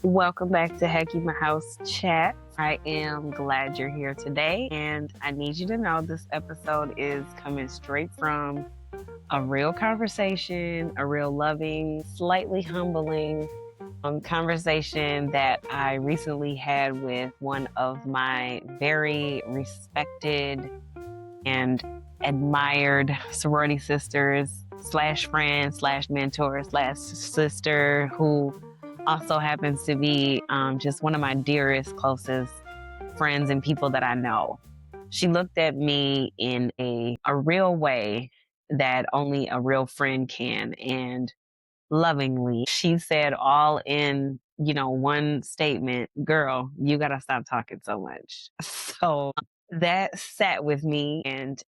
Welcome back to Hacky My House Chat. I am glad you're here today, and I need you to know this episode is coming straight from a real conversation, a real loving, slightly humbling conversation that I recently had with one of my very respected and admired sorority sisters slash friend slash mentor slash sister who also happens to be just one of my dearest, closest friends and people that I know. She looked at me in a real way that only a real friend can, and lovingly, she said all in, one statement, girl, you got to stop talking so much. So that sat with me and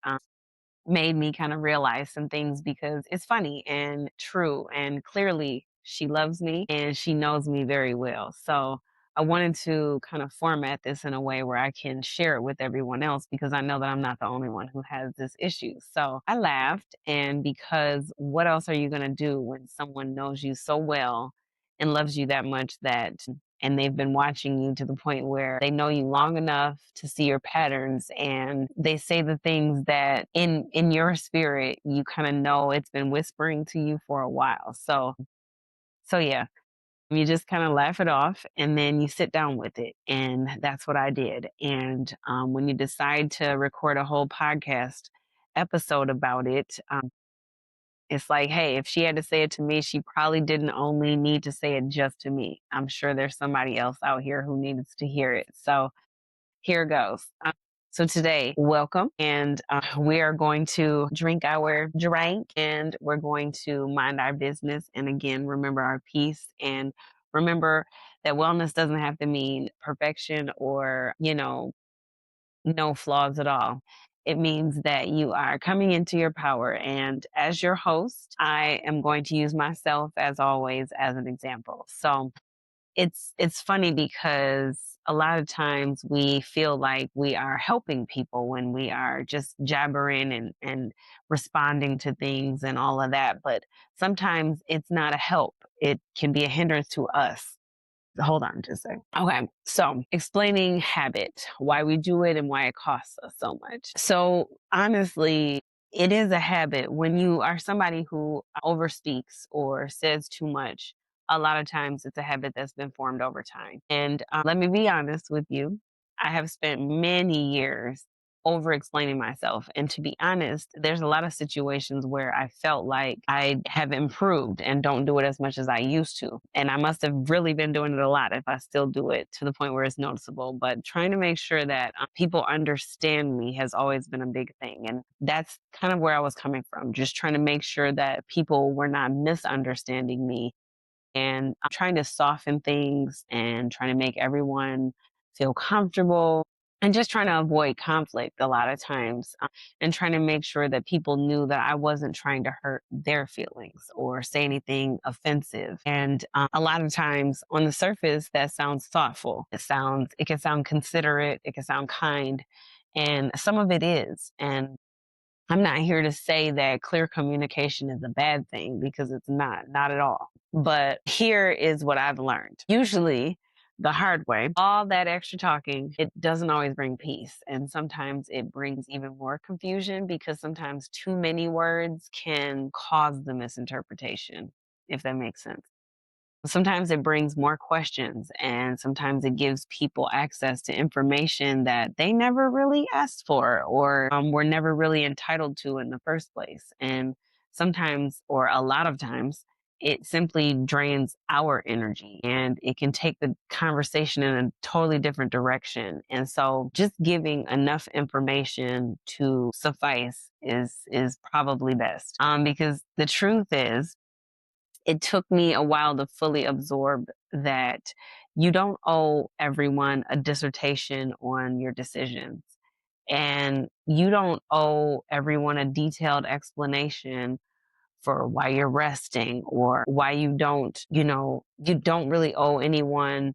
made me kind of realize some things because it's funny and true. And clearly, she loves me and she knows me very well. So I wanted to kind of format this in a way where I can share it with everyone else because I know that I'm not the only one who has this issue. So I laughed. And because what else are you going to do when someone knows you so well and loves you that much and they've been watching you to the point where they know you long enough to see your patterns, and they say the things that in your spirit you kind of know it's been whispering to you for a while. So yeah, you just kind of laugh it off and then you sit down with it, and that's what I did. And when you decide to record a whole podcast episode about it, it's like, hey, if she had to say it to me, she probably didn't only need to say it just to me. I'm sure there's somebody else out here who needs to hear it. So here goes. So today, welcome. And we are going to drink our drink and we're going to mind our business. And again, remember our peace and remember that wellness doesn't have to mean perfection or, no flaws at all. It means that you are coming into your power. And as your host, I am going to use myself as always as an example. So it's funny because a lot of times we feel like we are helping people when we are just jabbering and responding to things and all of that. But sometimes it's not a help. It can be a hindrance to us. Hold on just a second. Okay. So explaining habit, why we do it and why it costs us so much. So honestly, it is a habit. When you are somebody who overspeaks or says too much, a lot of times it's a habit that's been formed over time. And let me be honest with you. I have spent many years over explaining myself. And to be honest, there's a lot of situations where I felt like I have improved and don't do it as much as I used to. And I must have really been doing it a lot if I still do it to the point where it's noticeable. But trying to make sure that people understand me has always been a big thing. And that's kind of where I was coming from, just trying to make sure that people were not misunderstanding me. And I'm trying to soften things and trying to make everyone feel comfortable and just trying to avoid conflict a lot of times, and trying to make sure that people knew that I wasn't trying to hurt their feelings or say anything offensive. And a lot of times on the surface, that sounds thoughtful. It can sound considerate. It can sound kind. And some of it is. And I'm not here to say that clear communication is a bad thing because it's not at all. But here is what I've learned. Usually, the hard way, all that extra talking, it doesn't always bring peace. And sometimes it brings even more confusion because sometimes too many words can cause the misinterpretation, if that makes sense. Sometimes it brings more questions, and sometimes it gives people access to information that they never really asked for or were never really entitled to in the first place. And sometimes, or a lot of times, it simply drains our energy and it can take the conversation in a totally different direction. And so just giving enough information to suffice is probably best. Because the truth is, it took me a while to fully absorb that you don't owe everyone a dissertation on your decisions. And you don't owe everyone a detailed explanation for why you're resting or why you don't really owe anyone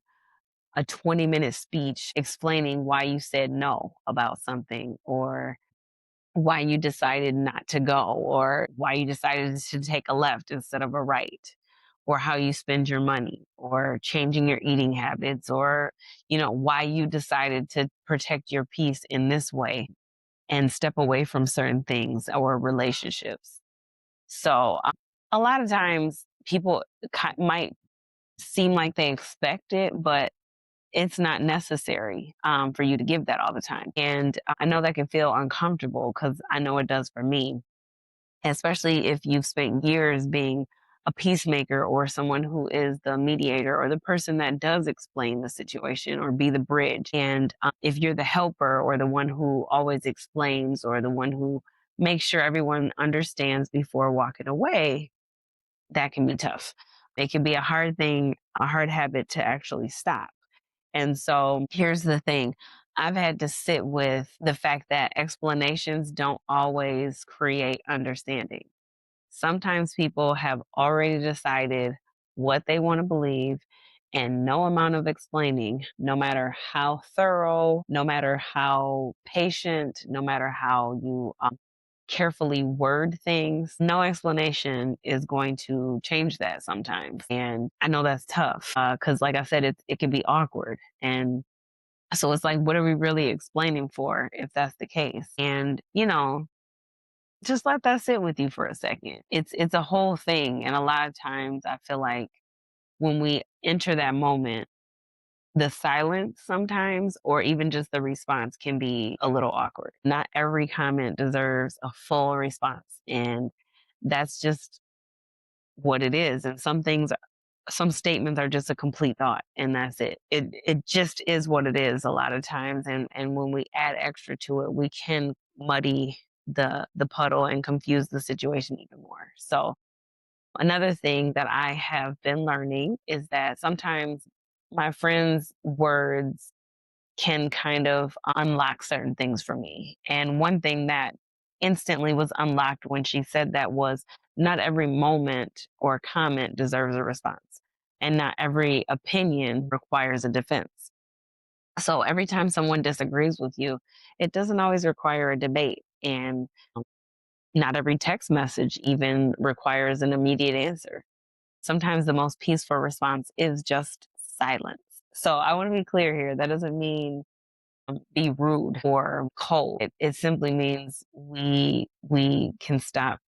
a 20-minute speech explaining why you said no about something or why you decided not to go or why you decided to take a left instead of a right or how you spend your money or changing your eating habits or, why you decided to protect your peace in this way and step away from certain things or relationships. So, a lot of times people might seem like they expect it, but it's not necessary for you to give that all the time. And I know that can feel uncomfortable because I know it does for me, especially if you've spent years being a peacemaker or someone who is the mediator or the person that does explain the situation or be the bridge. And if you're the helper or the one who always explains or the one who makes sure everyone understands before walking away, that can be tough. It can be a hard thing, a hard habit to actually stop. And so here's the thing. I've had to sit with the fact that explanations don't always create understanding. Sometimes people have already decided what they want to believe, and no amount of explaining, no matter how thorough, no matter how patient, no matter how you carefully word things, no explanation is going to change that sometimes. And I know that's tough because, like I said, it can be awkward. And so it's like, what are we really explaining for if that's the case? And, just let that sit with you for a second. It's a whole thing. And a lot of times I feel like when we enter that moment, the silence sometimes, or even just the response can be a little awkward. Not every comment deserves a full response. And that's just what it is. And some statements are just a complete thought and that's it. It just is what it is a lot of times. And when we add extra to it, we can muddy the puddle and confuse the situation even more. So another thing that I have been learning is that sometimes my friends' words can kind of unlock certain things for me. And one thing that instantly was unlocked when she said that was not every moment or comment deserves a response, and not every opinion requires a defense. So every time someone disagrees with you, it doesn't always require a debate. And not every text message even requires an immediate answer. Sometimes the most peaceful response is just silence. So I want to be clear here. That doesn't mean be rude or cold. It simply means we can stop.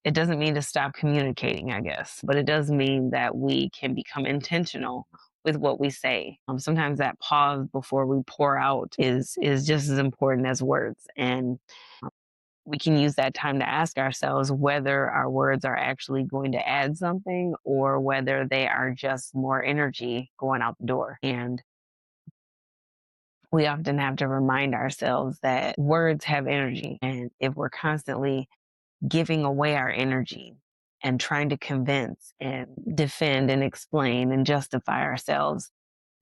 It doesn't mean to stop communicating, I guess, but it does mean that we can become intentional with what we say. Sometimes that pause before we pour out is just as important as words, and we can use that time to ask ourselves whether our words are actually going to add something or whether they are just more energy going out the door. And we often have to remind ourselves that words have energy. And if we're constantly giving away our energy and trying to convince and defend and explain and justify ourselves,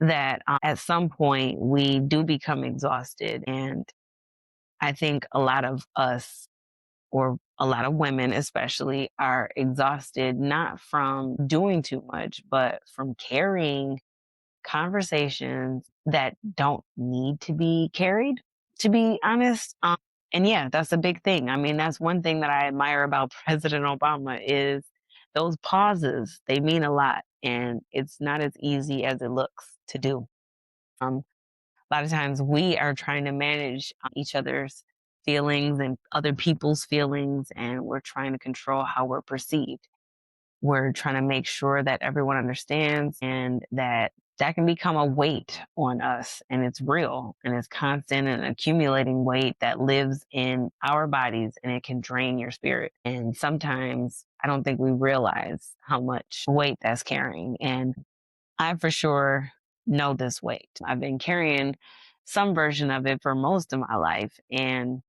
that at some point we do become exhausted. And I think a lot of us, or a lot of women especially, are exhausted not from doing too much, but from carrying conversations that don't need to be carried, to be honest. And yeah, that's a big thing. I mean, that's one thing that I admire about President Obama is those pauses. They mean a lot, and it's not as easy as it looks to do. A lot of times we are trying to manage each other's feelings and other people's feelings, and we're trying to control how we're perceived. We're trying to make sure that everyone understands and that can become a weight on us, and it's real and it's constant and accumulating weight that lives in our bodies, and it can drain your spirit. And sometimes I don't think we realize how much weight that's carrying. And I for sure know this weight. I've been carrying some version of it for most of my life. And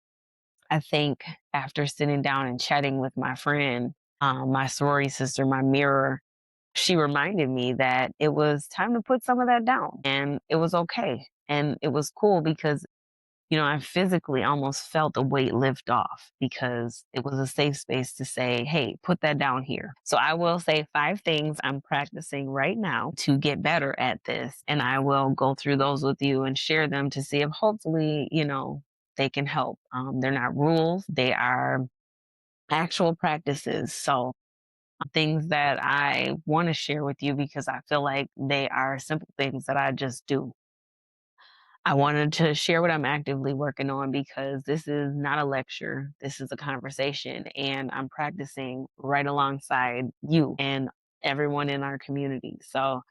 I think after sitting down and chatting with my friend, my sorority sister, my mirror, she reminded me that it was time to put some of that down and it was okay. And it was cool because, I physically almost felt the weight lift off because it was a safe space to say, hey, put that down here. So I will say 5 things I'm practicing right now to get better at this. And I will go through those with you and share them to see if hopefully, they can help. They're not rules, they are actual practices. So things that I want to share with you because I feel like they are simple things that I just do. I wanted to share what I'm actively working on because this is not a lecture. This is a conversation, and I'm practicing right alongside you and everyone in our community. So,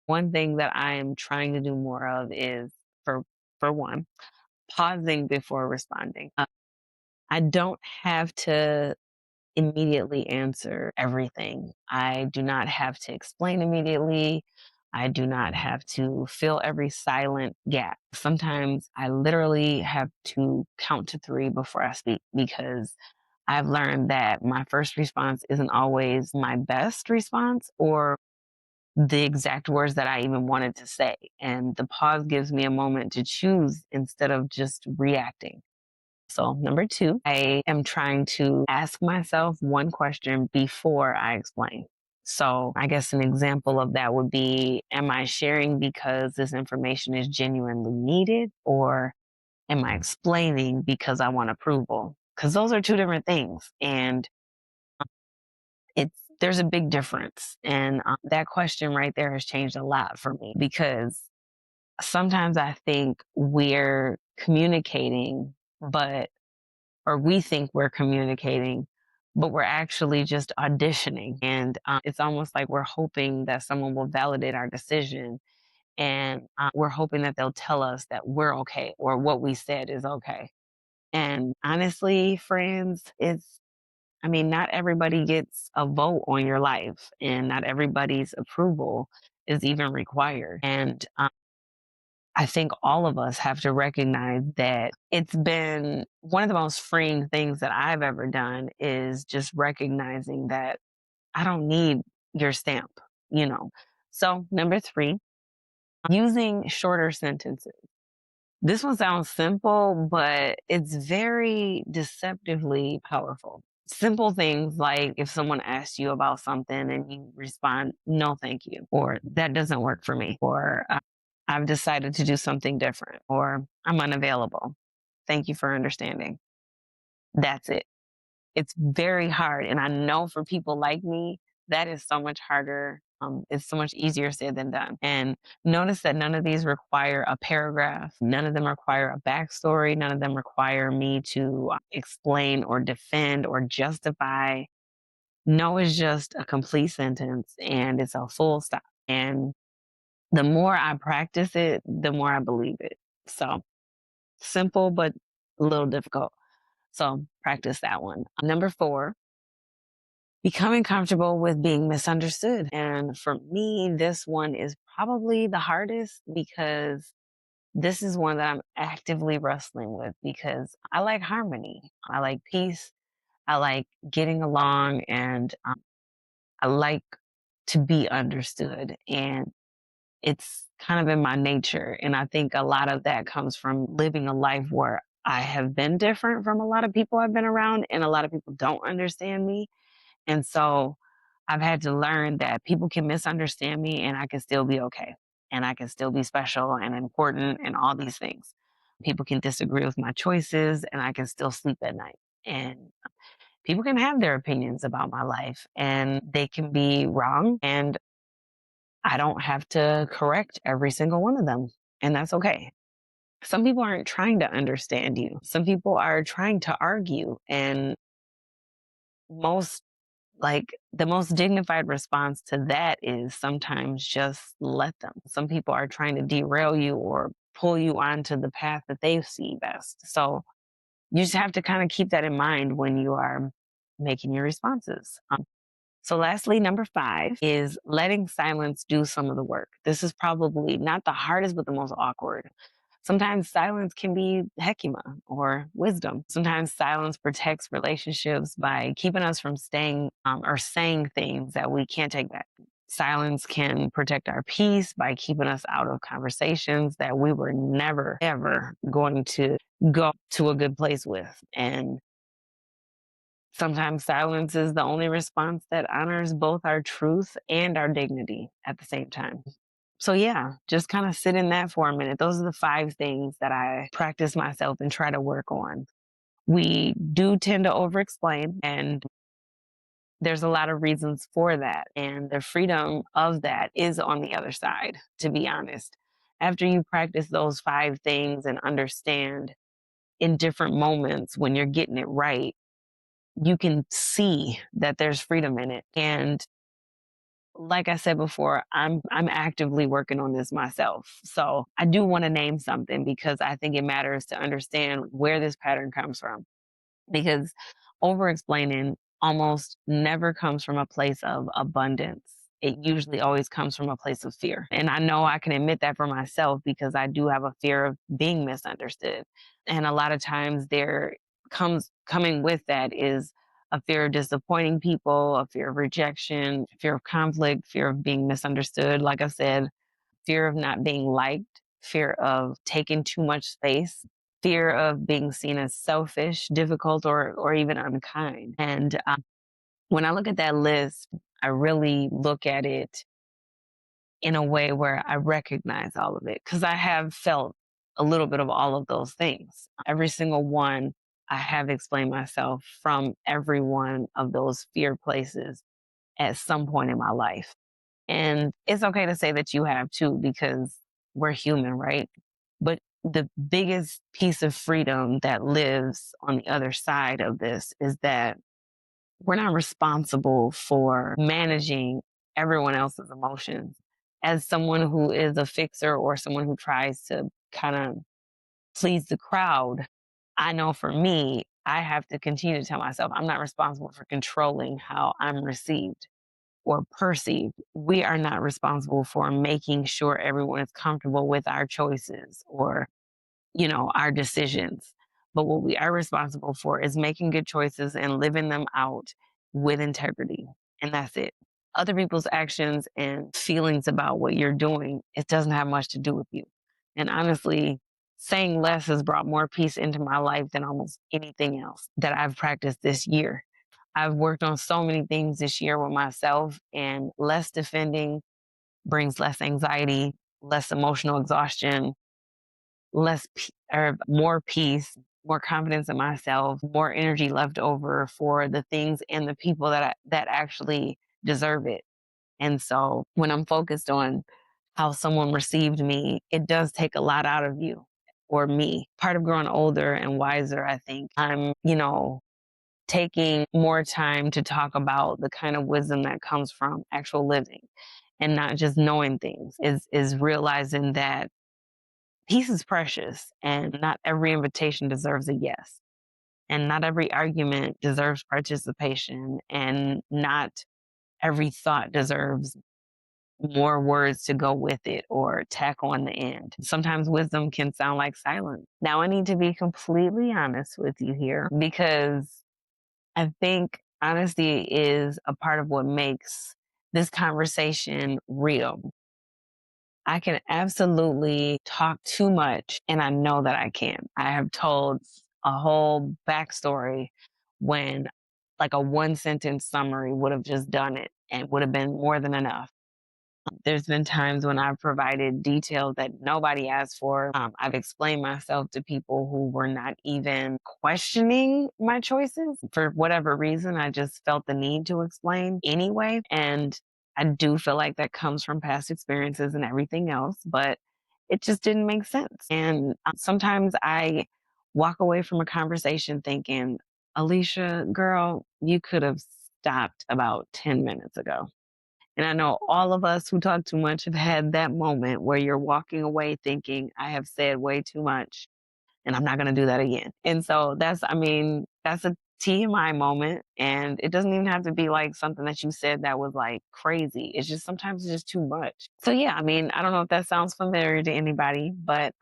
one thing that I am trying to do more of is for for one, pausing before responding. I don't have to immediately answer everything. I do not have to explain immediately. I do not have to fill every silent gap. Sometimes I literally have to count to three before I speak because I've learned that my first response isn't always my best response or the exact words that I even wanted to say. And the pause gives me a moment to choose instead of just reacting. So, number two, I am trying to ask myself one question before I explain. So, I guess an example of that would be, am I sharing because this information is genuinely needed, or am I explaining because I want approval? Because those are two different things. And there's a big difference. And that question right there has changed a lot for me because sometimes I think we're communicating, but or we think we're communicating, but we're actually just auditioning. And it's almost like we're hoping that someone will validate our decision. And we're hoping that they'll tell us that we're okay or what we said is okay. And honestly, friends, I mean, not everybody gets a vote on your life, and not everybody's approval is even required. And I think all of us have to recognize that it's been one of the most freeing things that I've ever done is just recognizing that I don't need your stamp, you know. So, number three, using shorter sentences. This one sounds simple, but it's very deceptively powerful. Simple things like if someone asks you about something and you respond, no, thank you, or that doesn't work for me, or I've decided to do something different, or I'm unavailable. Thank you for understanding. That's it. It's very hard. And I know for people like me, that is so much harder. It's so much easier said than done. And notice that none of these require a paragraph. None of them require a backstory. None of them require me to explain or defend or justify. No is just a complete sentence and it's a full stop. And the more I practice it, the more I believe it. So simple, but a little difficult. So practice that one. Number four, becoming comfortable with being misunderstood. And for me, this one is probably the hardest because this is one that I'm actively wrestling with because I like harmony. I like peace. I like getting along and I like to be understood. And it's kind of in my nature. And I think a lot of that comes from living a life where I have been different from a lot of people I've been around, and a lot of people don't understand me. And so I've had to learn that people can misunderstand me and I can still be okay. And I can still be special and important and all these things. People can disagree with my choices and I can still sleep at night. And people can have their opinions about my life and they can be wrong. And I don't have to correct every single one of them. And that's okay. Some people aren't trying to understand you. Some people are trying to argue. And most the most dignified response to that is sometimes just let them. Some people are trying to derail you or pull you onto the path that they see best. So you just have to kind of keep that in mind when you are making your responses. So, lastly, number five is letting silence do some of the work. This is probably not the hardest, but the most awkward. Sometimes silence can be hekima or wisdom. Sometimes silence protects relationships by keeping us from staying or saying things that we can't take back. Silence can protect our peace by keeping us out of conversations that we were never, ever going to go to a good place with. And sometimes silence is the only response that honors both our truth and our dignity at the same time. So, yeah, just kind of sit in that for a minute. Those are the five things that I practice myself and try to work on. We do tend to over explain, and there's a lot of reasons for that. And the freedom of that is on the other side, to be honest. After you practice those 5 things and understand in different moments when you're getting it right, you can see that there's freedom in it. And like I said before, I'm actively working on this myself. So I do want to name something because I think it matters to understand where this pattern comes from. Because over explaining almost never comes from a place of abundance. It usually always comes from a place of fear. And I know I can admit that for myself because I do have a fear of being misunderstood. And a lot of times there comes coming with that is a fear of disappointing people, a fear of rejection, fear of conflict, fear of being misunderstood. Like I said, fear of not being liked, fear of taking too much space, fear of being seen as selfish, difficult, or even unkind. And when I look at that list, I really look at it in a way where I recognize all of it because I have felt a little bit of all of those things. Every single one, I have explained myself from every one of those fear places at some point in my life. And it's okay to say that you have too, because we're human, right? But the biggest piece of freedom that lives on the other side of this is that we're not responsible for managing everyone else's emotions. As someone who is a fixer or someone who tries to kind of please the crowd, I know for me, I have to continue to tell myself I'm not responsible for controlling how I'm received or perceived. We are not responsible for making sure everyone is comfortable with our choices or, our decisions. But what we are responsible for is making good choices and living them out with integrity. And that's it. Other people's actions and feelings about what you're doing, it doesn't have much to do with you. And honestly, saying less has brought more peace into my life than almost anything else that I've practiced this year. I've worked on so many things this year with myself, and less defending brings less anxiety, less emotional exhaustion, or more peace, more confidence in myself, more energy left over for the things and the people that actually deserve it. And so when I'm focused on how someone received me, it does take a lot out of you or me. Part of growing older and wiser, I think I'm, taking more time to talk about the kind of wisdom that comes from actual living and not just knowing things is realizing that peace is precious and not every invitation deserves a yes. And not every argument deserves participation and not every thought deserves more words to go with it or tack on the end. Sometimes wisdom can sound like silence. Now I need to be completely honest with you here because I think honesty is a part of what makes this conversation real. I can absolutely talk too much, and I know that I can. I have told a whole backstory when, like, a one sentence summary would have just done it and would have been more than enough. There's been times when I've provided details that nobody asked for. I've explained myself to people who were not even questioning my choices. For whatever reason, I just felt the need to explain anyway. And I do feel like that comes from past experiences and everything else, but it just didn't make sense. And sometimes I walk away from a conversation thinking, Alicia, girl, you could have stopped about 10 minutes ago. And I know all of us who talk too much have had that moment where you're walking away thinking, I have said way too much and I'm not going to do that again. And so that's a TMI moment. And it doesn't even have to be like something that you said that was like crazy. It's just sometimes it's just too much. So, yeah, I don't know if that sounds familiar to anybody, but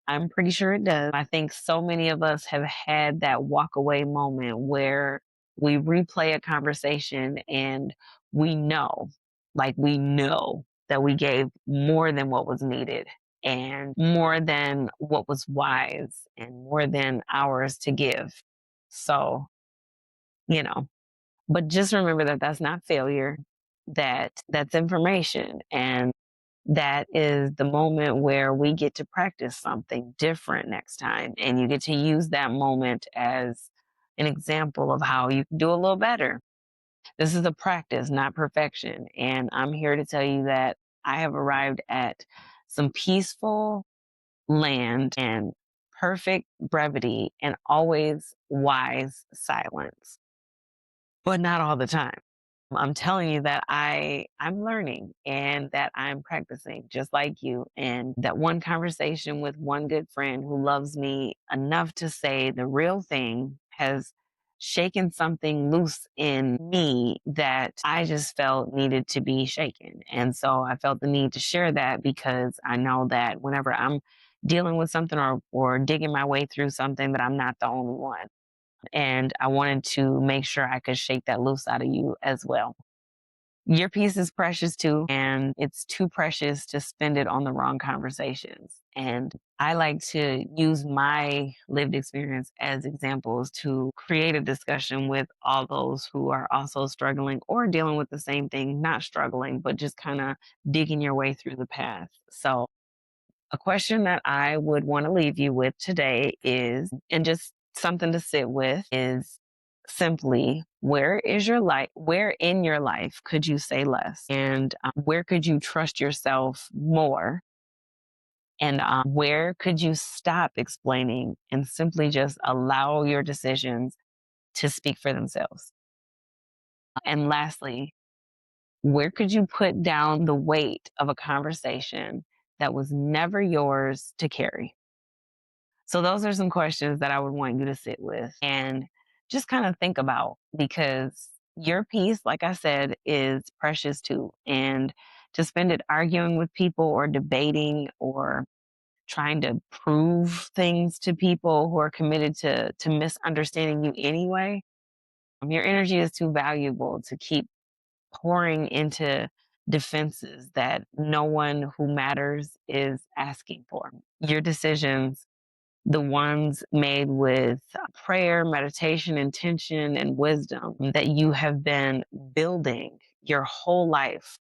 I'm pretty sure it does. I think so many of us have had that walk away moment where we replay a conversation and we know, we know that we gave more than what was needed and more than what was wise and more than ours to give. So, you know, but just remember that that's not failure, that's information. And that is the moment where we get to practice something different next time. And you get to use that moment as an example of how you can do a little better. This is a practice, not perfection. And I'm here to tell you that I have arrived at some peaceful land and perfect brevity and always wise silence, but not all the time. I'm telling you that I'm learning and that I'm practicing just like you. And that one conversation with one good friend who loves me enough to say the real thing has shaken something loose in me that I just felt needed to be shaken. And so I felt the need to share that because I know that whenever I'm dealing with something or digging my way through something, that I'm not the only one. And I wanted to make sure I could shake that loose out of you as well. Your piece is precious too, and it's too precious to spend it on the wrong conversations. And I like to use my lived experience as examples to create a discussion with all those who are also struggling or dealing with the same thing, not struggling, but just kind of digging your way through the path. So a question that I would want to leave you with today is, and just something to sit with, is simply where in your life could you say less? And where could you trust yourself more? And where could you stop explaining and simply just allow your decisions to speak for themselves? And lastly, where could you put down the weight of a conversation that was never yours to carry? So those are some questions that I would want you to sit with and just kind of think about, because your piece, like I said, is precious too. And to spend it arguing with people or debating or trying to prove things to people who are committed to misunderstanding you anyway, your energy is too valuable to keep pouring into defenses that no one who matters is asking for. Your decisions, the ones made with prayer, meditation, intention, and wisdom that you have been building your whole life,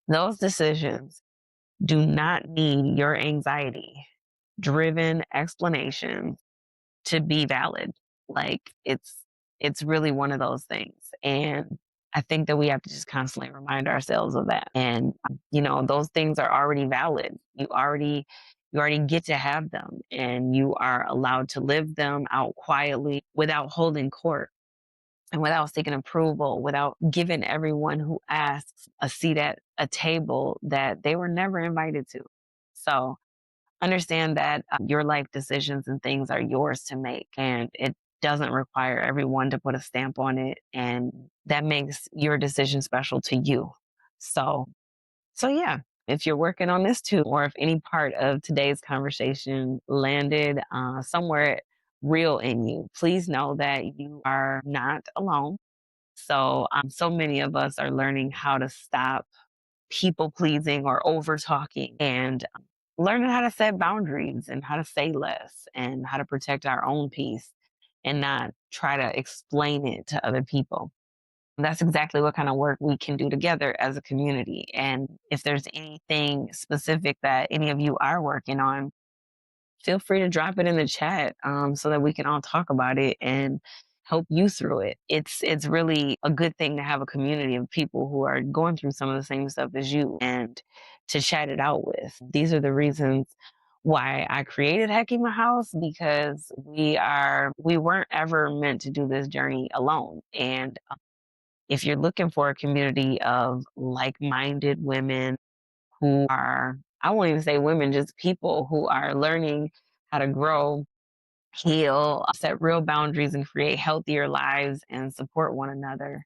those decisions do not need your anxiety driven explanation to be valid. Like it's really one of those things. And I think that we have to just constantly remind ourselves of that. And those things are already valid. You already get to have them, and you are allowed to live them out quietly without holding court and without seeking approval, without giving everyone who asks a seat at a table that they were never invited to. So understand that your life decisions and things are yours to make, and it doesn't require everyone to put a stamp on it. And that makes your decision special to you. So, so yeah, if you're working on this too, or if any part of today's conversation landed somewhere real in you, please know that you are not alone. So, so many of us are learning how to stop people pleasing or over talking, and learning how to set boundaries and how to say less and how to protect our own peace and not try to explain it to other people. That's exactly what kind of work we can do together as a community. And if there's anything specific that any of you are working on, feel free to drop it in the chat, so that we can all talk about it and help you through it. It's really a good thing to have a community of people who are going through some of the same stuff as you and to chat it out with. These are the reasons why I created Hekima House, because we weren't ever meant to do this journey alone. And if you're looking for a community of like-minded women who are, I won't even say women, just people who are learning how to grow, heal, set real boundaries, and create healthier lives and support one another,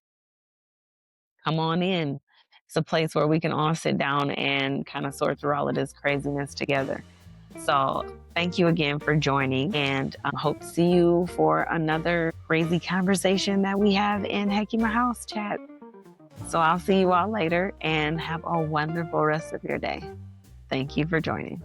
come on in. It's a place where we can all sit down and kind of sort through all of this craziness together. So thank you again for joining, and I hope to see you for another crazy conversation that we have in Hekima House chat. So I'll see you all later, and have a wonderful rest of your day. Thank you for joining.